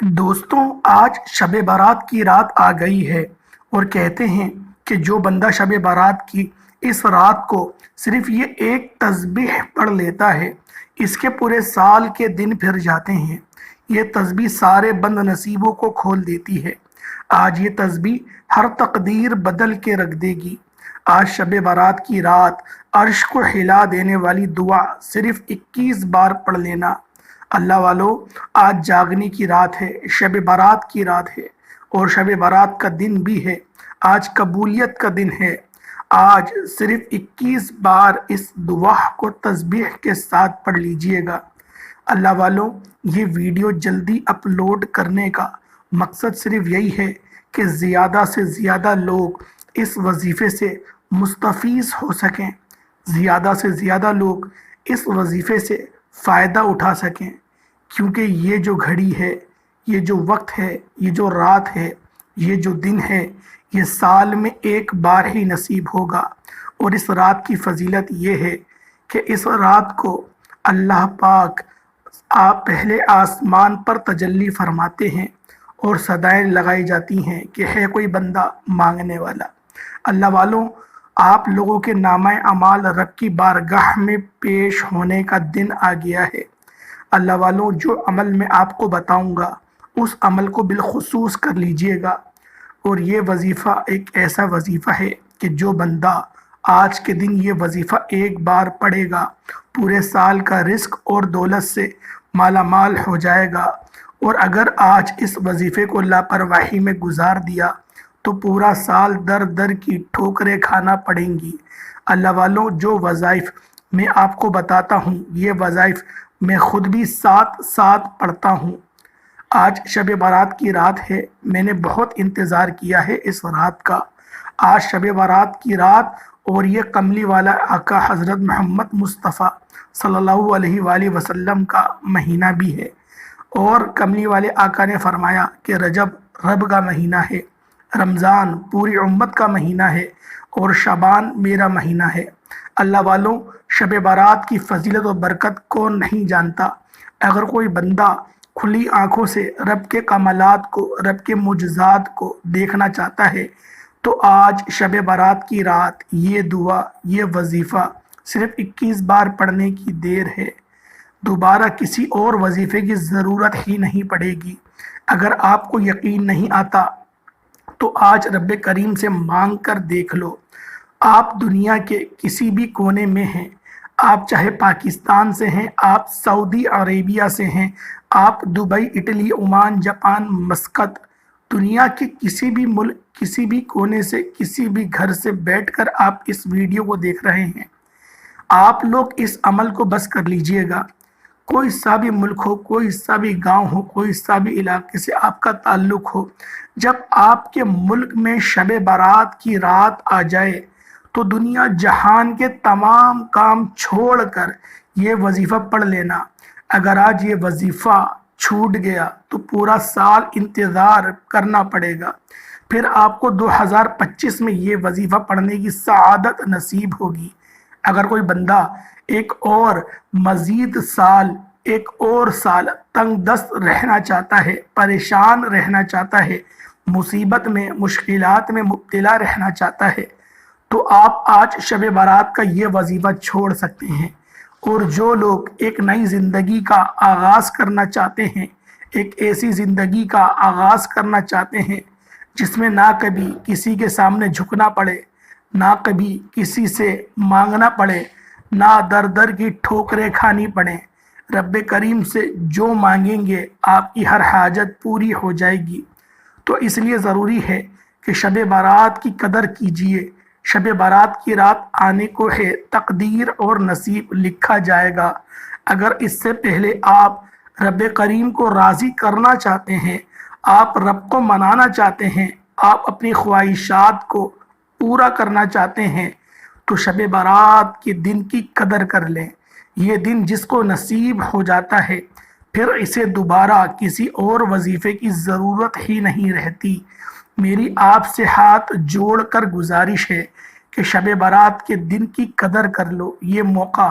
دوستوں، آج شب بارات کی رات آ گئی ہے اور کہتے ہیں کہ جو بندہ شب بارات کی اس رات کو صرف یہ ایک تسبیح پڑھ لیتا ہے، اس کے پورے سال کے دن پھر جاتے ہیں۔ یہ تسبیح سارے بد نصیبوں کو کھول دیتی ہے۔ آج یہ تسبیح ہر تقدیر بدل کے رکھ دے گی۔ آج شب بارات کی رات عرش کو ہلا دینے والی دعا صرف 21 بار پڑھ لینا۔ اللہ والو، آج جاگنے کی رات ہے، شب بارات کی رات ہے اور شب بارات کا دن بھی ہے۔ آج قبولیت کا دن ہے۔ آج صرف 21 بار اس دعا کو تسبیح کے ساتھ پڑھ لیجئے گا۔ اللہ والو، یہ ویڈیو جلدی اپلوڈ کرنے کا مقصد صرف یہی ہے کہ زیادہ سے زیادہ لوگ اس وظیفے سے مستفیض ہو سکیں، زیادہ سے زیادہ لوگ اس وظیفے سے فائدہ اٹھا سکیں، کیونکہ یہ جو گھڑی ہے، یہ جو وقت ہے، یہ جو رات ہے، یہ جو دن ہے، یہ سال میں ایک بار ہی نصیب ہوگا۔ اور اس رات کی فضیلت یہ ہے کہ اس رات کو اللہ پاک آپ پہلے آسمان پر تجلی فرماتے ہیں اور صدائیں لگائی جاتی ہیں کہ ہے کوئی بندہ مانگنے والا۔ اللہ والوں، آپ لوگوں کے نامہ اعمال رب کی بارگاہ میں پیش ہونے کا دن آ گیا ہے۔ اللہ والوں، جو عمل میں آپ کو بتاؤں گا اس عمل کو بالخصوص کر لیجئے گا۔ اور یہ وظیفہ ایک ایسا وظیفہ ہے کہ جو بندہ آج کے دن یہ وظیفہ ایک بار پڑھے گا، پورے سال کا رزق اور دولت سے مالا مال ہو جائے گا۔ اور اگر آج اس وظیفے کو لاپرواہی میں گزار دیا تو پورا سال در در کی ٹھوکریں کھانا پڑیں گی۔ اللہ والوں، جو وظائف میں آپ کو بتاتا ہوں، یہ وظائف میں خود بھی ساتھ ساتھ پڑھتا ہوں۔ آج شب بارات کی رات ہے، میں نے بہت انتظار کیا ہے اس رات کا۔ آج شب بارات کی رات اور یہ کملی والا آقا حضرت محمد مصطفیٰ صلی اللہ علیہ وآلہ وسلم کا مہینہ بھی ہے۔ اور کملی والے آقا نے فرمایا کہ رجب رب کا مہینہ ہے، رمضان پوری امت کا مہینہ ہے اور شعبان میرا مہینہ ہے۔ اللہ والوں، شب بارات کی فضیلت و برکت کون نہیں جانتا؟ اگر کوئی بندہ کھلی آنکھوں سے رب کے کمالات کو، رب کے معجزات کو دیکھنا چاہتا ہے تو آج شب بارات کی رات یہ دعا، یہ وظیفہ صرف 21 بار پڑھنے کی دیر ہے۔ دوبارہ کسی اور وظیفے کی ضرورت ہی نہیں پڑے گی۔ اگر آپ کو یقین نہیں آتا تو آج رب کریم سے مانگ کر دیکھ لو۔ آپ دنیا کے کسی بھی کونے میں ہیں، آپ چاہے پاکستان سے ہیں، آپ سعودی عربیہ سے ہیں، آپ Dubai, Italy, Oman, Japan, Muscat, دنیا کے کسی بھی ملک، کسی بھی کونے سے، کسی بھی گھر سے بیٹھ کر آپ اس ویڈیو کو دیکھ رہے ہیں۔ آپ لوگ اس عمل کو بس کر لیجئے گا۔ کوئی سا بھی ملک ہو، کوئی سا بھی گاؤں ہو، کوئی سا بھی علاقے سے آپ کا تعلق ہو، جب آپ کے ملک میں شب بارات کی رات آ جائے تو دنیا جہان کے تمام کام چھوڑ کر یہ وظیفہ پڑھ لینا۔ اگر آج یہ وظیفہ چھوٹ گیا تو پورا سال انتظار کرنا پڑے گا۔ پھر آپ کو 2025 میں یہ وظیفہ پڑھنے کی سعادت نصیب ہوگی۔ اگر کوئی بندہ ایک اور مزید سال، ایک اور سال تنگ دست رہنا چاہتا ہے، پریشان رہنا چاہتا ہے، مصیبت میں، مشکلات میں مبتلا رہنا چاہتا ہے، تو آپ آج شب بارات کا یہ وظیفہ چھوڑ سکتے ہیں۔ اور جو لوگ ایک نئی زندگی کا آغاز کرنا چاہتے ہیں، ایک ایسی زندگی کا آغاز کرنا چاہتے ہیں جس میں نہ کبھی کسی کے سامنے جھکنا پڑے، نہ کبھی کسی سے مانگنا پڑے، نہ در در کی ٹھوکریں کھانی پڑیں، رب کریم سے جو مانگیں گے آپ کی ہر حاجت پوری ہو جائے گی، تو اس لیے ضروری ہے کہ شب بارات کی قدر کیجئے۔ شب بارات کی رات آنے کو ہے، تقدیر اور نصیب لکھا جائے گا۔ اگر اس سے پہلے آپ رب کریم کو راضی کرنا چاہتے ہیں، آپ رب کو منانا چاہتے ہیں، آپ اپنی خواہشات کو پورا کرنا چاہتے ہیں، تو شب بارات کے دن کی قدر کر لیں۔ یہ دن جس کو نصیب ہو جاتا ہے، پھر اسے دوبارہ کسی اور وظیفے کی ضرورت ہی نہیں رہتی۔ میری آپ سے ہاتھ جوڑ کر گزارش ہے کہ شب بارات کے دن کی قدر کر لو۔ یہ موقع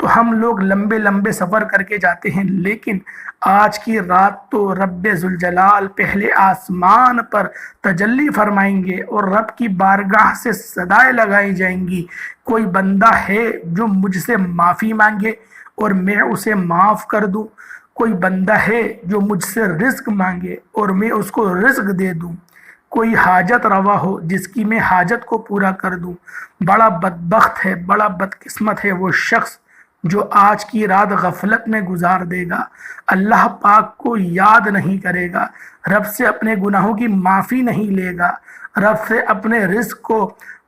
تو ہم لوگ لمبے لمبے سفر کر کے جاتے ہیں، لیکن آج کی رات تو رب ذوالجلال پہلے آسمان پر تجلی فرمائیں گے اور رب کی بارگاہ سے صدائیں لگائی جائیں گی، کوئی بندہ ہے جو مجھ سے معافی مانگے اور میں اسے معاف کر دوں، کوئی بندہ ہے جو مجھ سے رزق مانگے اور میں اس کو رزق دے دوں، کوئی حاجت روا ہو جس کی میں حاجت کو پورا کر دوں۔ بڑا بدبخت ہے، بڑا بدقسمت ہے وہ شخص جو آج کی رات غفلت میں گزار دے گا، اللہ پاک کو یاد نہیں کرے گا، رب سے اپنے گناہوں کی معافی نہیں لے گا، رب سے اپنے رزق کو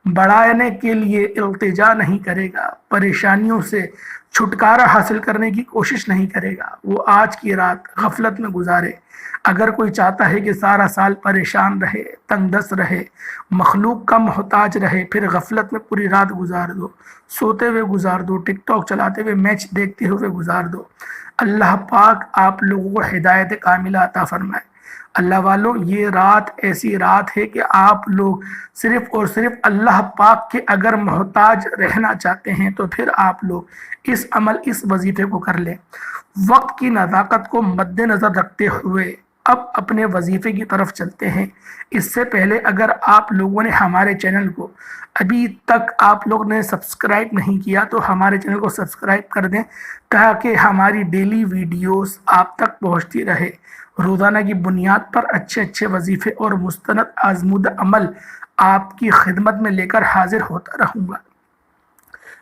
بڑھانے کے لیے التجا نہیں کرے گا، پریشانیوں سے چھٹکارا حاصل کرنے کی کوشش نہیں کرے گا، وہ آج کی رات غفلت میں گزارے۔ اگر کوئی چاہتا ہے کہ سارا سال پریشان رہے، تنگ دست رہے، مخلوق کا محتاج رہے، پھر غفلت میں پوری رات گزار دو، سوتے ہوئے گزار دو، ٹک ٹاک چلاتے ہوئے، میچ دیکھتے ہوئے گزار دو۔ اللہ پاک آپ لوگوں کو ہدایت کاملہ عطا فرمائے۔ اللہ والوں، یہ رات ایسی رات ہے کہ آپ لوگ صرف اور صرف اللہ پاک کے اگر محتاج رہنا چاہتے ہیں تو پھر آپ لوگ اس عمل، اس وظیفے کو کر لیں۔ وقت کی نزاکت کو مد نظر رکھتے ہوئے اب اپنے وظیفے کی طرف چلتے ہیں۔ اس سے پہلے اگر آپ لوگوں نے ہمارے چینل کو ابھی تک آپ لوگ نے سبسکرائب نہیں کیا تو ہمارے چینل کو سبسکرائب کر دیں تاکہ ہماری ڈیلی ویڈیوز آپ تک پہنچتی رہے۔ روزانہ کی بنیاد پر اچھے اچھے وظیفے اور مستند آزمودہ عمل آپ کی خدمت میں لے کر حاضر ہوتا رہوں گا۔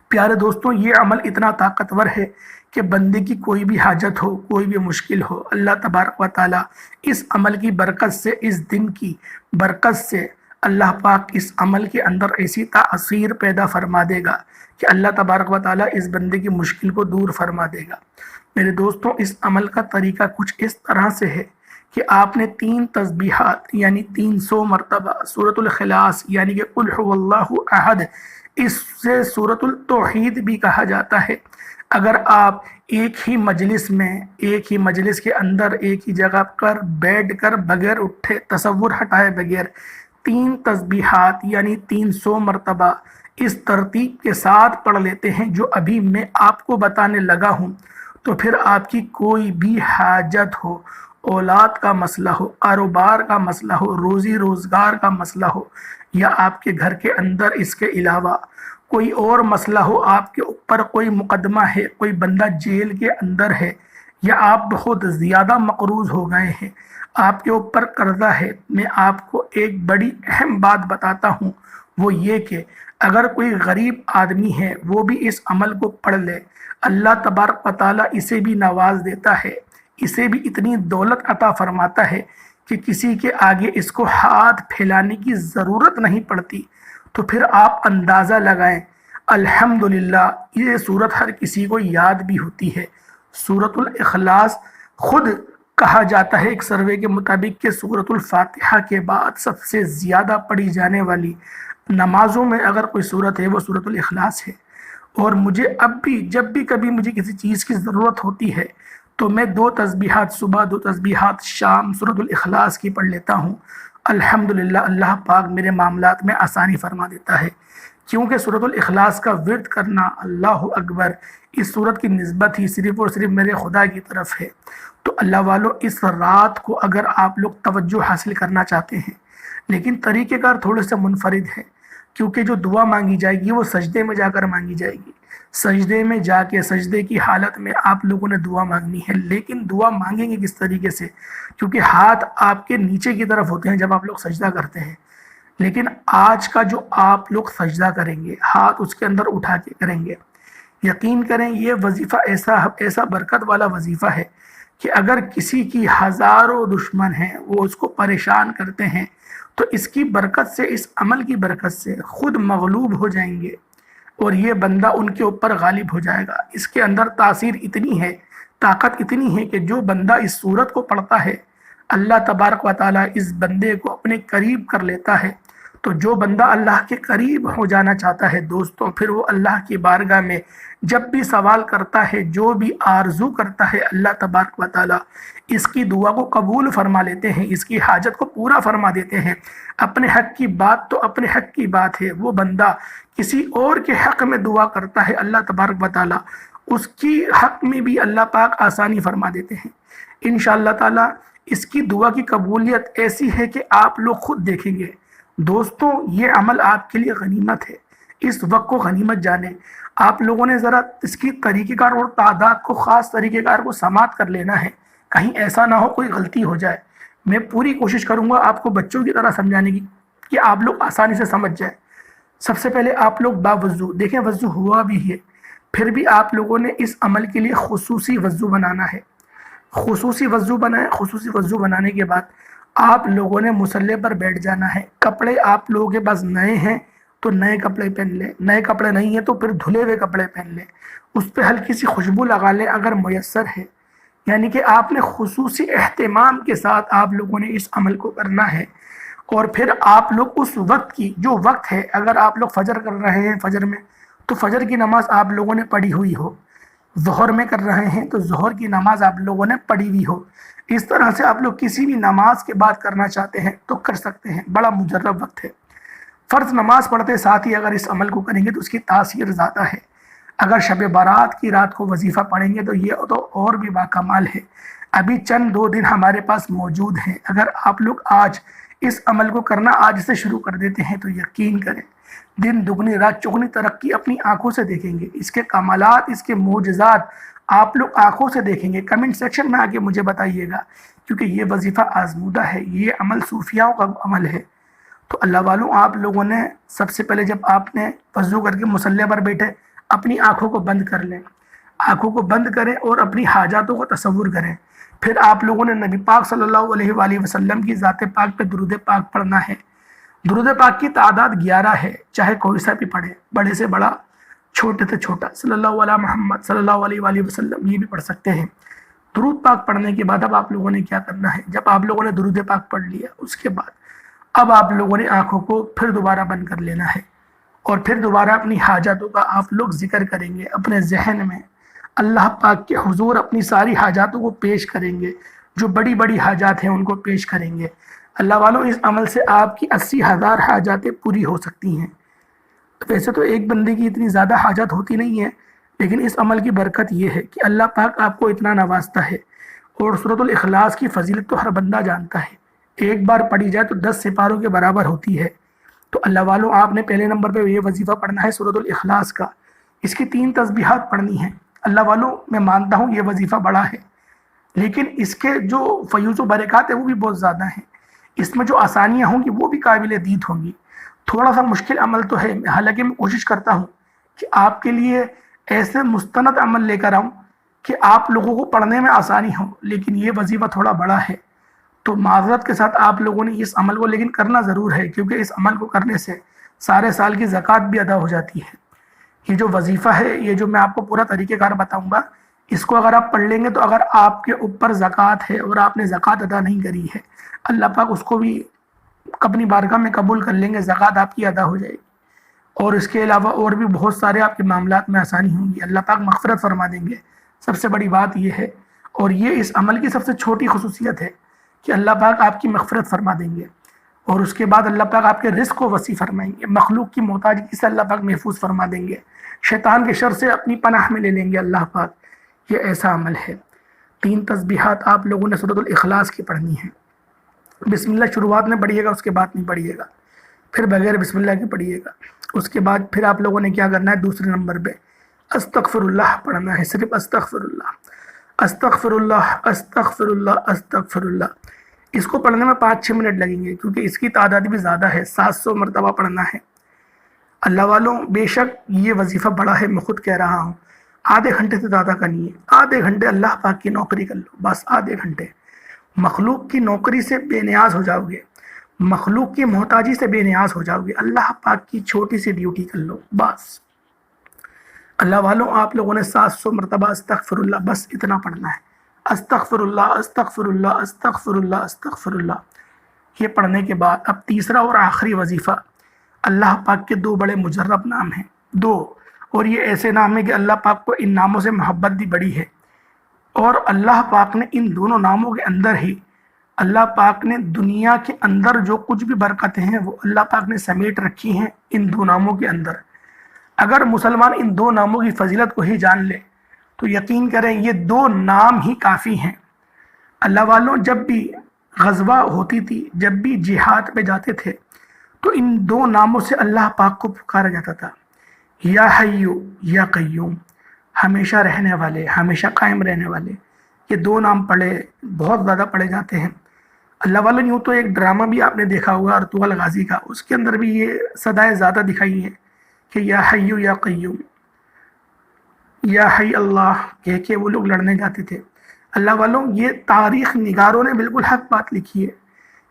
پیارے دوستوں، یہ عمل اتنا طاقتور ہے کہ بندے کی کوئی بھی حاجت ہو، کوئی بھی مشکل ہو، اللہ تبارک و تعالیٰ اس عمل کی برکت سے، اس دن کی برکت سے اللہ پاک اس عمل کے اندر ایسی تاثیر پیدا فرما دے گا کہ اللہ تبارک و تعالیٰ اس بندے کی مشکل کو دور فرما دے گا۔ میرے دوستوں، اس عمل کا طریقہ کچھ اس طرح سے ہے کہ آپ نے 3 تسبیحات یعنی 300 مرتبہ سورۃ الاخلاص یعنی کہ قل هو اللہ احد، اس سے سورۃ التوحید بھی کہا جاتا ہے، اگر آپ ایک ہی مجلس کے اندر ایک ہی جگہ پر بیٹھ کر بغیر اٹھے، تصور ہٹائے بغیر 3 تسبیحات یعنی 300 مرتبہ اس ترتیب کے ساتھ پڑھ لیتے ہیں جو ابھی میں آپ کو بتانے لگا ہوں، تو پھر آپ کی کوئی بھی حاجت ہو، اولاد کا مسئلہ ہو، کاروبار کا مسئلہ ہو، روزی روزگار کا مسئلہ ہو، یا آپ کے گھر کے اندر اس کے علاوہ کوئی اور مسئلہ ہو، آپ کے اوپر کوئی مقدمہ ہے، کوئی بندہ جیل کے اندر ہے، یا آپ بہت زیادہ مقروض ہو گئے ہیں، آپ کے اوپر قرضہ ہے، میں آپ کو ایک بڑی اہم بات بتاتا ہوں، وہ یہ کہ اگر کوئی غریب آدمی ہے وہ بھی اس عمل کو پڑھ لے، اللہ تبارک و تعالیٰ اسے بھی نواز دیتا ہے، اسے بھی اتنی دولت عطا فرماتا ہے کہ کسی کے آگے اس کو ہاتھ پھیلانے کی ضرورت نہیں پڑتی۔ تو پھر آپ اندازہ لگائیں، الحمدللہ یہ صورت ہر کسی کو یاد بھی ہوتی ہے۔ سورۃ الاخلاص خود کہا جاتا ہے ایک سروے کے مطابق کہ سورۃ الفاتحہ کے بعد سب سے زیادہ پڑھی جانے والی نمازوں میں اگر کوئی صورت ہے وہ سورۃ الاخلاص ہے۔ اور مجھے اب بھی جب بھی کبھی مجھے کسی چیز کی ضرورت ہوتی ہے تو میں 2 تسبیحات صبح، 2 تسبیحات شام سورۃ الاخلاص کی پڑھ لیتا ہوں۔ الحمدللہ اللہ پاک میرے معاملات میں آسانی فرما دیتا ہے، کیونکہ سورۃ الاخلاص کا ورد کرنا، اللہ اکبر، اس سورت کی نسبت ہی صرف اور صرف میرے خدا کی طرف ہے۔ تو اللہ والوں، اس رات کو اگر آپ لوگ توجہ حاصل کرنا چاہتے ہیں، لیکن طریقہ کار تھوڑے سے منفرد ہے، کیونکہ جو دعا مانگی جائے گی وہ سجدے میں جا کر مانگی جائے گی، سجدے میں جا کے سجدے کی حالت میں آپ لوگوں نے دعا مانگنی ہے، لیکن دعا مانگیں گے کس طریقے سے؟ کیونکہ ہاتھ آپ کے نیچے کی طرف ہوتے ہیں جب آپ لوگ سجدہ کرتے ہیں، لیکن آج کا جو آپ لوگ سجدہ کریں گے ہاتھ اس کے اندر اٹھا کے کریں گے۔ یقین کریں یہ وظیفہ ایسا برکت والا وظیفہ ہے کہ اگر کسی کی ہزاروں دشمن ہیں وہ اس کو پریشان کرتے ہیں تو اس کی برکت سے، اس عمل کی برکت سے خود مغلوب ہو جائیں گے اور یہ بندہ ان کے اوپر غالب ہو جائے گا۔ اس کے اندر تاثیر اتنی ہے، طاقت اتنی ہے کہ جو بندہ اس صورت کو پڑھتا ہے اللہ تبارک و تعالیٰ اس بندے کو اپنے قریب کر لیتا ہے۔ تو جو بندہ اللہ کے قریب ہو جانا چاہتا ہے دوستوں، پھر وہ اللہ کی بارگاہ میں جب بھی سوال کرتا ہے، جو بھی آرزو کرتا ہے، اللہ تبارک و تعالیٰ اس کی دعا کو قبول فرما لیتے ہیں، اس کی حاجت کو پورا فرما دیتے ہیں۔ اپنے حق کی بات تو اپنے حق کی بات ہے، وہ بندہ کسی اور کے حق میں دعا کرتا ہے، اللہ تبارک و تعالیٰ اس کی حق میں بھی اللہ پاک آسانی فرما دیتے ہیں انشاءاللہ تعالی۔ اس کی دعا کی قبولیت ایسی ہے کہ آپ لوگ خود دیکھیں گے۔ دوستوں، یہ عمل آپ کے لیے غنیمت ہے، اس وقت کو غنیمت جانیں۔ آپ لوگوں نے ذرا اس کی طریقہ کار اور تعداد کو، خاص طریقہ کار کو سماعت کر لینا ہے، کہیں ایسا نہ ہو کوئی غلطی ہو جائے۔ میں پوری کوشش کروں گا آپ کو بچوں کی طرح سمجھانے کی کہ آپ لوگ آسانی سے سمجھ جائیں۔ سب سے پہلے آپ لوگ باوضو دیکھیں، وضو ہوا بھی ہے، پھر بھی آپ لوگوں نے اس عمل کے لیے خصوصی وضو بنانا ہے۔ خصوصی وضو بنائیں۔ خصوصی وضو بنانے کے بعد آپ لوگوں نے مصلی پر بیٹھ جانا ہے۔ کپڑے آپ لوگوں کے پاس نئے ہیں تو نئے کپڑے پہن لیں، نئے کپڑے نہیں ہیں تو پھر دھلے ہوئے کپڑے پہن لیں، اس پہ ہلکی سی خوشبو لگا لیں اگر میسر ہے۔ یعنی کہ آپ نے خصوصی اہتمام کے ساتھ آپ لوگوں نے اس عمل کو کرنا ہے۔ اور پھر آپ لوگ اس وقت کی جو وقت ہے، اگر آپ لوگ فجر کر رہے ہیں فجر میں تو فجر کی نماز آپ لوگوں نے پڑھی ہوئی ہو، ظہر میں کر رہے ہیں تو ظہر کی نماز آپ لوگوں نے پڑھی ہوئی ہو۔ اس طرح سے آپ لوگ کسی بھی نماز کے بعد کرنا چاہتے ہیں تو کر سکتے ہیں، بڑا مجرب وقت ہے۔ فرض نماز پڑھتے ساتھ ہی اگر اس عمل کو کریں گے تو اس کی تاثیر زیادہ ہے۔ اگر شب بارات کی رات کو وظیفہ پڑھیں گے تو یہ تو اور بھی باکمال ہے۔ ابھی چند 2 دن ہمارے پاس موجود ہیں، اگر آپ لوگ آج اس عمل کو کرنا آج سے شروع کر دیتے ہیں تو یقین کریں دن دگنی رات چگنی ترقی اپنی آنکھوں سے دیکھیں گے۔ اس کے کمالات، اس کے معجزات آپ لوگ آنکھوں سے دیکھیں گے۔ کمنٹ سیکشن میں آگے مجھے بتائیے گا، کیونکہ یہ وظیفہ آزمودہ ہے، یہ عمل صوفیاؤں کا عمل ہے۔ تو اللہ والوں، آپ لوگوں نے سب سے پہلے جب آپ نے وضو کر کے مصلی پر بیٹھے، اپنی آنکھوں کو بند کر لیں، آنکھوں کو بند کریں اور اپنی حاجاتوں کو تصور کریں۔ پھر آپ لوگوں نے نبی پاک صلی اللہ علیہ وآلہ وسلم کی ذات پاک پہ درود پاک پڑھنا ہے۔ درود پاک کی تعداد 11 ہے، چاہے کوئی سا بھی پڑھے، بڑے سے بڑا، چھوٹے سے چھوٹا، صلی اللہ علیہ محمد صلی اللہ علیہ وآلہ وسلم، یہ بھی پڑھ سکتے ہیں۔ درود پاک پڑھنے کے بعد اب آپ لوگوں نے کیا کرنا ہے، جب آپ لوگوں نے درود پاک پڑھ لیا اس کے بعد اب آپ لوگوں نے آنکھوں کو پھر دوبارہ بند کر لینا ہے، اور پھر دوبارہ اپنی حاجاتوں کا آپ لوگ ذکر کریں گے اپنے ذہن میں۔ اللہ پاک کے حضور اپنی ساری حاجاتوں کو پیش کریں گے، جو بڑی بڑی حاجات ہیں ان کو پیش کریں گے۔ اللہ والوں، اس عمل سے آپ کی 80,000 حاجاتیں پوری ہو سکتی ہیں۔ ویسے تو ایک بندے کی اتنی زیادہ حاجات ہوتی نہیں ہے، لیکن اس عمل کی برکت یہ ہے کہ اللہ پاک آپ کو اتنا نوازتا ہے۔ اور سورۃ الاخلاص کی فضیلت تو ہر بندہ جانتا ہے، ایک بار پڑھی جائے تو 10 سپاروں کے برابر ہوتی ہے۔ تو اللہ والوں، آپ نے پہلے نمبر پہ یہ وظیفہ پڑھنا ہے سورۃ الاخلاص کا، اس کی 3 تسبیحات پڑھنی ہیں۔ اللہ والوں، میں مانتا ہوں یہ وظیفہ بڑا ہے، لیکن اس کے جو فیوز و برکات ہیں وہ بھی بہت زیادہ ہیں، اس میں جو آسانیاں ہوں گی وہ بھی قابل دید ہوں گی۔ تھوڑا سا مشکل عمل تو ہے، حالانکہ میں کوشش کرتا ہوں کہ آپ کے لیے ایسے مستند عمل لے کر آؤں کہ آپ لوگوں کو پڑھنے میں آسانی ہو، لیکن یہ وظیفہ تھوڑا بڑا ہے، تو معذرت کے ساتھ آپ لوگوں نے اس عمل کو لیکن کرنا ضرور ہے، کیونکہ اس عمل کو کرنے سے سارے سال کی زکوٰۃ بھی ادا ہو جاتی ہے۔ یہ جو وظیفہ ہے، یہ جو میں آپ کو پورا طریقہ کار بتاؤں گا، اس کو اگر آپ پڑھ لیں گے تو اگر آپ کے اوپر زکوٰۃ ہے اور آپ نے زکوٰۃ ادا نہیں کری ہے، اللہ پاک اس کو بھی اپنی بارگاہ میں قبول کر لیں گے، زکوٰۃ آپ کی ادا ہو جائے گی، اور اس کے علاوہ اور بھی بہت سارے آپ کے معاملات میں آسانی ہوں گی، اللہ پاک مغفرت فرما دیں گے۔ سب سے بڑی بات یہ ہے، اور یہ اس عمل کی سب سے چھوٹی خصوصیت ہے کہ اللہ پاک آپ کی مغفرت فرما دیں گے، اور اس کے بعد اللہ پاک آپ کے رزق کو وسیع فرمائیں گے، مخلوق کی محتاجی سے اللہ پاک محفوظ فرما دیں گے، شیطان کے شر سے اپنی پناہ میں لے لیں گے اللہ پاک۔ یہ ایسا عمل ہے۔ 3 تسبیحات آپ لوگوں نے سورۃ الاخلاص کی پڑھنی ہے۔ بسم اللہ شروعات میں پڑھیے گا، اس کے بعد نہیں پڑھیے گا، پھر بغیر بسم اللہ کے پڑھیے گا۔ اس کے بعد پھر آپ لوگوں نے کیا کرنا ہے، دوسرے نمبر پہ استغفر اللہ پڑھنا ہے، صرف استغفر اللہ، استغفر اللہ، استغفر اللہ، استغفر اللہ۔ اس کو پڑھنے میں 5-6 منٹ لگیں گے، کیونکہ اس کی تعداد بھی زیادہ ہے، 700 مرتبہ پڑھنا ہے۔ اللہ والوں، بے شک یہ وظیفہ بڑا ہے، میں خود کہہ رہا ہوں، آدھے گھنٹے سے زیادہ کا نہیں ہے، آدھے گھنٹے اللہ پاک کی نوکری کر لو، بس آدھے گھنٹے مخلوق کی نوکری سے بے نیاز ہو جاؤ گے، مخلوق کی محتاجی سے بے نیاز ہو جاؤ گے، اللہ پاک کی چھوٹی سی ڈیوٹی کر لو بس۔ اللہ والوں، آپ لوگوں نے 700 مرتبہ استغفر اللہ، بس اتنا پڑھنا ہے، استغفر اللہ، استغفر اللہ، استغفر اللہ، استغفر اللہ۔ یہ پڑھنے کے بعد اب تیسرا اور آخری وظیفہ، اللہ پاک کے 2 بڑے مجرب نام ہیں، 2، اور یہ ایسے نام ہیں کہ اللہ پاک کو ان ناموں سے محبت بھی بڑی ہے، اور اللہ پاک نے ان دونوں ناموں کے اندر ہی اللہ پاک نے دنیا کے اندر جو کچھ بھی برکتیں ہیں وہ اللہ پاک نے سمیٹ رکھی ہیں ان 2 ناموں کے اندر۔ اگر مسلمان ان 2 ناموں کی فضیلت کو ہی جان لے تو یقین کریں یہ دو نام ہی کافی ہیں۔ اللہ والوں جب بھی غزوہ ہوتی تھی، جب بھی جہاد پہ جاتے تھے، تو ان دو ناموں سے اللہ پاک کو پکارا جاتا تھا، یا حیو یا قیوم، ہمیشہ رہنے والے، ہمیشہ قائم رہنے والے۔ یہ دو نام بہت زیادہ پڑھے جاتے ہیں۔ اللہ والوں یوں تو ایک ڈرامہ بھی آپ نے دیکھا ہوگا ارطغرل غازی کا، اس کے اندر بھی یہ صدائیں زیادہ دکھائی ہیں کہ یا حیو یا قیوم، یا حی اللہ کہہ کے وہ لوگ لڑنے جاتے تھے۔ اللہ والوں یہ تاریخ نگاروں نے بالکل حق بات لکھی ہے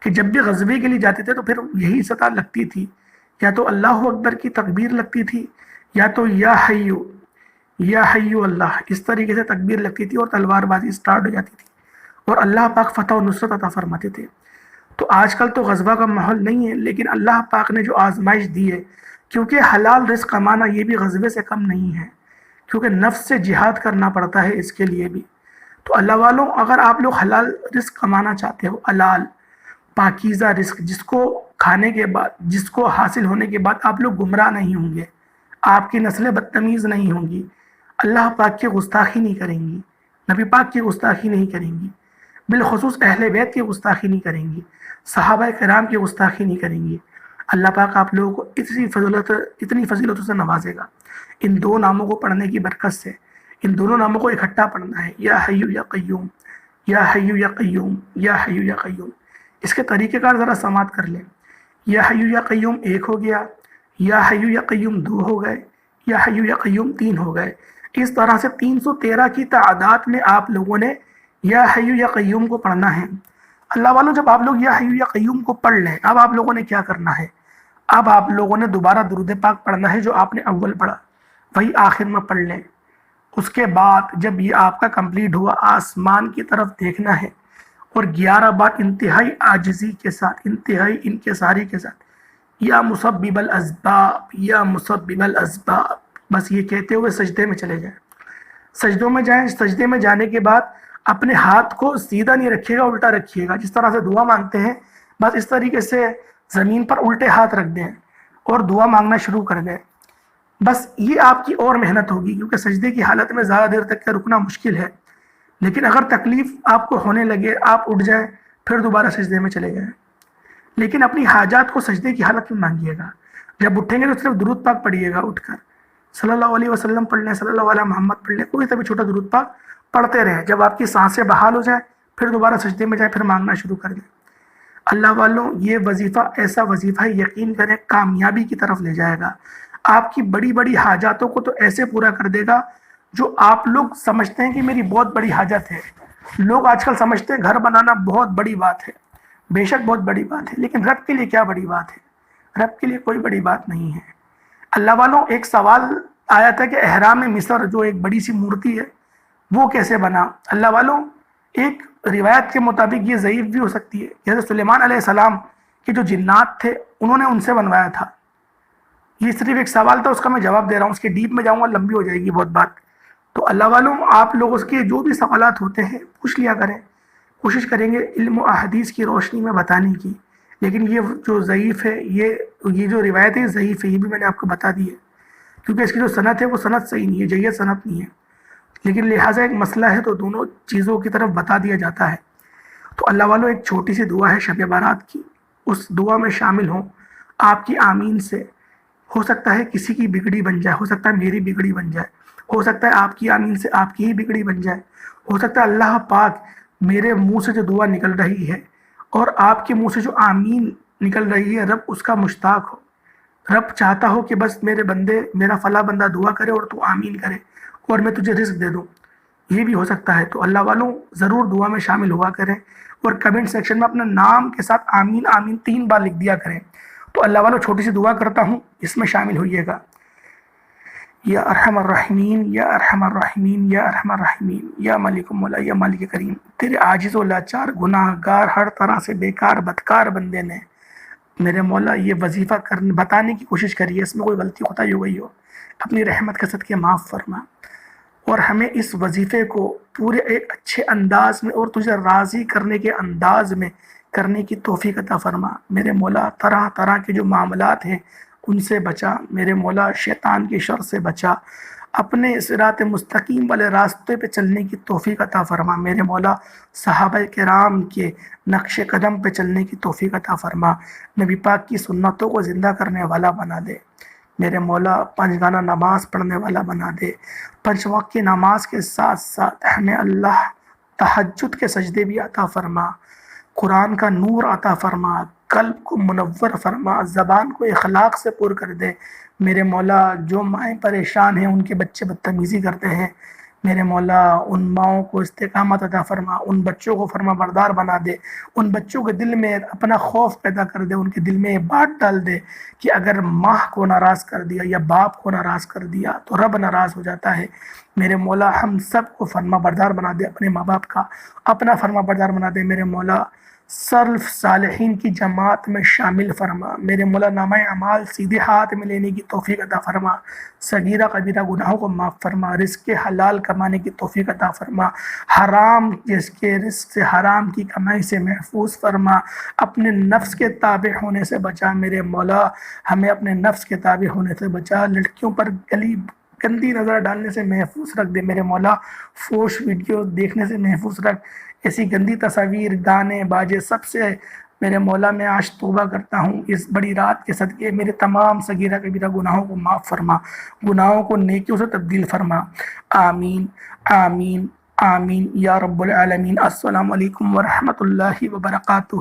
کہ جب بھی غزوے کے لیے جاتے تھے تو پھر یہی صدا لگتی تھی، یا تو اللہ اکبر کی تکبیر لگتی تھی، یا تو یا حیو اللہ، اس طریقے سے تکبیر لگتی تھی اور تلوار بازی سٹارٹ ہو جاتی تھی، اور اللہ پاک فتح و نصرت عطا فرماتے تھے۔ تو آج کل تو غزوہ کا ماحول نہیں ہے، لیکن اللہ پاک نے جو آزمائش دی ہے، کیونکہ حلال رزق کمانا یہ بھی غزوے سے کم نہیں ہے، کیونکہ نفس سے جہاد کرنا پڑتا ہے اس کے لیے بھی۔ تو اللہ والوں اگر آپ لوگ حلال رزق کمانا چاہتے ہو، حلال پاکیزہ رزق، جس کو کھانے کے بعد، جس کو حاصل ہونے کے بعد آپ لوگ گمراہ نہیں ہوں گے، آپ کی نسلیں بدتمیز نہیں ہوں گی، اللہ پاک کی گستاخی نہیں کریں گی، نبی پاک کی گستاخی نہیں کریں گی، بالخصوص اہل بیت کی گستاخی نہیں کریں گی، صحابہ کرام کی گستاخی نہیں کریں گی، اللہ پاک آپ لوگوں کو اتنی فضیلتوں سے نوازے گا۔ ان دو ناموں کو پڑھنے کی برکت سے، ان دونوں ناموں کو اکٹھا پڑھنا ہے، یا حیو یا قیوم، یا حیو یا قیوم، یا حیو یا قیوم۔ اس کے طریقہ کار ذرا سماعت کر لیں۔ یا حیو یا قیوم ایک ہو گیا، یا حیو یا قیوم دو ہو گئے، یا حیو یا قیوم تین ہو گئے۔ اس طرح سے 313 کی تعداد میں آپ لوگوں نے یا حیو یا قیوم کو پڑھنا ہے۔ اللہ والوں جب آپ لوگ یا حیو یا قیوم کو پڑھ لیں، اب آپ لوگوں نے کیا کرنا ہے؟ اب آپ لوگوں نے دوبارہ درود پاک پڑھنا ہے، جو آپ نے اول پڑھا وہی آخر میں پڑھ لیں۔ اس کے بعد جب یہ آپ کا کمپلیٹ ہوا، آسمان کی طرف دیکھنا ہے اور 11 بار انتہائی عاجزی کے ساتھ، انتہائی انکساری کے ساتھ، یا مسبب الاسباب، یا مسبب الاسباب، بس یہ کہتے ہوئے سجدے میں چلے جائیں۔ سجدوں میں جائیں، سجدے میں جانے کے بعد اپنے ہاتھ کو سیدھا نہیں رکھیے گا، الٹا رکھیے گا، جس طرح سے دعا مانگتے ہیں بس اس طریقے سے زمین پر الٹے ہاتھ رکھ دیں اور دعا مانگنا شروع کر دیں۔ بس یہ آپ کی اور محنت ہوگی، کیونکہ سجدے کی حالت میں زیادہ دیر تک رکنا مشکل ہے، لیکن اگر تکلیف آپ کو ہونے لگے، آپ اٹھ جائیں، پھر دوبارہ سجدے میں چلے جائیں، لیکن اپنی حاجات کو سجدے کی حالت میں مانگیے گا۔ جب اٹھیں گے تو صرف درود پاک پڑھیے گا، اٹھ کر صلی اللہ علیہ وسلم پڑھ لیں، صلی اللہ علیہ محمد پڑھ لیں، کوئی سا بھی چھوٹا درود پاک پڑھتے رہیں۔ جب آپ کی سانسیں بحال ہو جائیں، پھر دوبارہ سجدے میں جائیں، پھر مانگنا شروع کر دیں۔ اللہ والوں یہ وظیفہ ایسا وظیفہ ہے، یقین کریں کامیابی کی طرف لے جائے گا۔ آپ کی بڑی بڑی حاجاتوں کو تو ایسے پورا کر دے گا جو آپ لوگ سمجھتے ہیں کہ میری بہت بڑی حاجت ہے۔ لوگ آج کل سمجھتے ہیں گھر بنانا بہت بڑی بات ہے، بے شک بہت بڑی بات ہے، لیکن رب کے لیے کیا بڑی بات ہے؟ رب کے لیے کوئی بڑی بات نہیں ہے۔ اللہ والوں ایک سوال آیا تھا کہ اہرام مصر جو ایک بڑی سی مورتی ہے وہ کیسے بنا؟ اللہ والوں ایک روایت کے مطابق یہ ضعیف بھی ہو سکتی ہے، جیسے سلیمان علیہ السلام کے جو جنات تھے انہوں نے ان سے بنوایا تھا۔ یہ صرف ایک سوال تھا، اس کا میں جواب دے رہا ہوں، اس کے ڈیپ میں جاؤں گا لمبی ہو جائے گی بہت بات۔ تو اللہ والوں آپ لوگوں کے جو بھی سوالات ہوتے ہیں پوچھ لیا کریں، کوشش کریں گے علم و احادیث کی روشنی میں بتانے کی، لیکن یہ جو ضعیف ہے، یہ جو روایت ہے ضعیف ہے، یہ بھی میں نے آپ کو بتا دی ہے، کیونکہ اس کی جو سند ہے وہ سند صحیح نہیں ہے، جید سند نہیں ہے، لیکن لہٰذا ایک مسئلہ ہے تو دونوں چیزوں کی طرف بتا دیا جاتا ہے۔ تو اللہ والوں ایک چھوٹی سی دعا ہے شب بارات کی، اس دعا میں شامل ہوں۔ آپ کی آمین سے ہو سکتا ہے کسی کی بگڑی بن جائے، ہو سکتا ہے میری بگڑی بن جائے، ہو سکتا ہے آپ کی آمین سے آپ کی ہی بگڑی بن جائے، ہو سکتا ہے اللہ پاک میرے منہ سے جو دعا نکل رہی ہے اور آپ کے منہ سے جو آمین نکل رہی ہے رب اس کا مشتاق ہو، رب چاہتا ہو کہ بس میرے بندے، میرا فلاں بندہ دعا کرے اور تو آمین کرے اور میں تجھے رزق دے دوں، یہ بھی ہو سکتا ہے۔ تو اللہ والوں ضرور دعا میں شامل ہوا کریں اور کمنٹ سیکشن میں اپنا نام کے ساتھ آمین آمین 3 بار لکھ دیا کریں۔ تو اللہ والوں چھوٹی سی دعا کرتا ہوں، اس میں شامل ہوئیے گا۔ یا ارحم الراحمین، یا ارحم الراحمین، یا ارحم الراحمین، یا مالک مولا، یا مالک کریم، تیرے عاجز و لاچار گناہ گار ہر طرح سے بیکار بدکار بندے نے میرے مولا یہ وظیفہ بتانے کی کوشش کری ہے، اس میں کوئی غلطی خطائی ہو گئی ہو، اپنی رحمت کے صدقے معاف فرما، اور ہمیں اس وظیفے کو پورے ایک اچھے انداز میں اور تجھے راضی کرنے کے انداز میں کرنے کی توفیق عطا فرما۔ میرے مولا طرح طرح کے جو معاملات ہیں ان سے بچا، میرے مولا شیطان کی شر سے بچا، اپنے صراط مستقیم والے راستے پہ چلنے کی توفیق عطا فرما میرے مولا، صحابہ کرام کے نقش قدم پہ چلنے کی توفیق عطا فرما، نبی پاک کی سنتوں کو زندہ کرنے والا بنا دے میرے مولا، پنج گانا نماز پڑھنے والا بنا دے، پنج وقت کی نماز کے ساتھ ساتھ ہمیں اللہ تہجد کے سجدے بھی عطا فرما، قرآن کا نور عطا فرما، قلب کو منور فرما، زبان کو اخلاق سے پر کر دے میرے مولا۔ جو مائیں پریشان ہیں، ان کے بچے بدتمیزی کرتے ہیں میرے مولا، ان ماؤں کو استقامت عطا فرما، ان بچوں کو فرما بردار بنا دے، ان بچوں کے دل میں اپنا خوف پیدا کر دے، ان کے دل میں یہ بات ڈال دے کہ اگر ماں کو ناراض کر دیا یا باپ کو ناراض کر دیا تو رب ناراض ہو جاتا ہے میرے مولا۔ ہم سب کو فرما بردار بنا دے، اپنے ماں باپ کا اپنا فرما بردار بنا دے میرے مولا، سلف صالحین کی جماعت میں شامل فرما میرے مولا، نامہ اعمال سیدھے ہاتھ میں لینے کی توفیق عطا فرما، صغیرہ کبیرہ گناہوں کو معاف فرما، رزق حلال کمانے کی توفیق عطا فرما، حرام جس کے رزق سے، حرام کی کمائی سے محفوظ فرما، اپنے نفس کے تابع ہونے سے بچا میرے مولا، ہمیں اپنے نفس کے تابع ہونے سے بچا، لڑکیوں پر گندی نظر ڈالنے سے محفوظ رکھ دے میرے مولا، فوش ویڈیو دیکھنے سے محفوظ رکھ، ایسی گندی تصاویر، گانے باجے سب سے میرے مولا میں آج توبہ کرتا ہوں اس بڑی رات کے صدقے، میرے تمام صغیرہ کبیرہ گناہوں کو معاف فرما، گناہوں کو نیکیوں سے تبدیل فرما، آمین آمین آمین یا رب العالمین۔ السلام علیکم ورحمۃ اللہ وبرکاتہ۔